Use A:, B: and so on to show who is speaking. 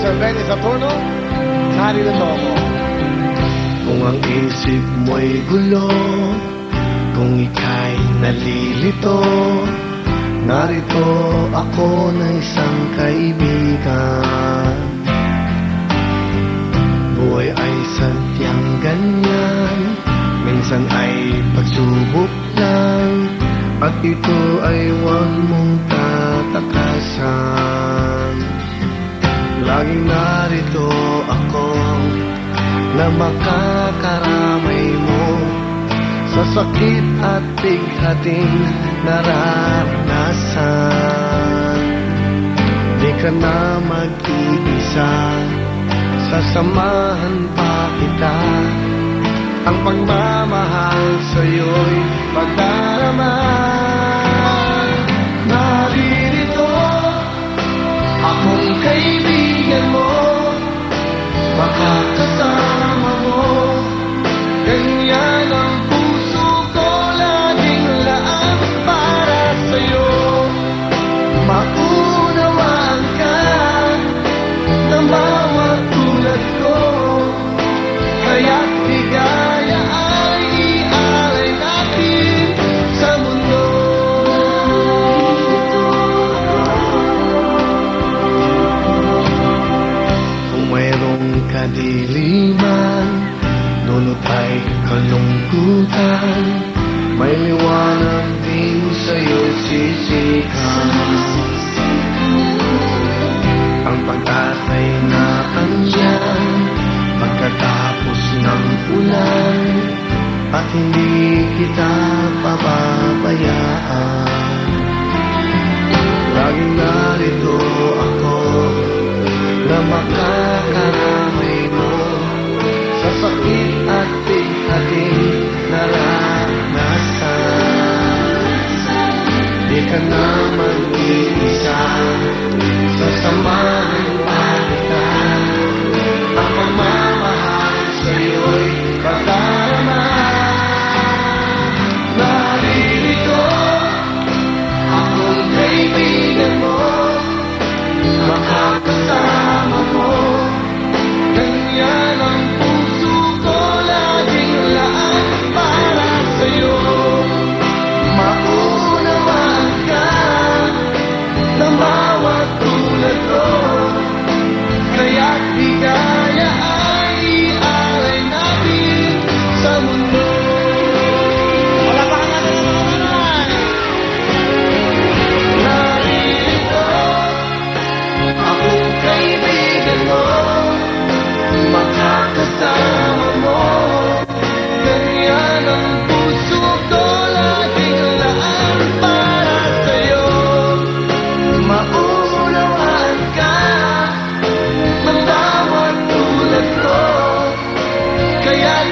A: Sir Benny Saturno, narito ako.
B: Kung ang isip mo'y gulo, kung ika'y nalilito, narito ako na isang kaibigan. Buhay ay sadyang ganyan, minsan ay pagsubok lang, at ito ay huwag mong tatakasan. Laging narito ako na makakaramay mo sa sakit at bighating nararanasan. Di ka na mag-iisa, sasamahan pa kita. Ang pagmamahal sa'yo'y pagdarama. Naririto akong kaibigan mo, makakasama mo. Ganyan ang puso ko, laging laan para sa'yo. Maunawaan ka ng bawat tulad ko, kaya't ligaya ay ialay natin sa mundo. Kung mayroong kadiliman, nunot ay kalungkutan, may liwanag din sa'yo sisikan. Ang pag-asa'y na andyan pagkatapos ng ulan, at hindi kita pababayaan. Laging narito ako na makakaramay mo sa sakit at bighating naranasan. Di ka na mag-iisa, sasamahan pa kita. Ang pagmamahal sa'yo'y pagdarama. Naririto akong kaibigan mo, makakasama mo. Ganyan ang puso ko, laging laan para sa'yo. Maunawaan ka ng bawat tulad ko, kaya't ligaya ay ialay natin sa mundo.
A: Wala pa ka naman.
B: Naririto akong kaibigan mo, makakasama mo. Ganyan ang puso ko, laging laan para sa'yo. Maunawaan ka ng bawat tulad ko, kaya't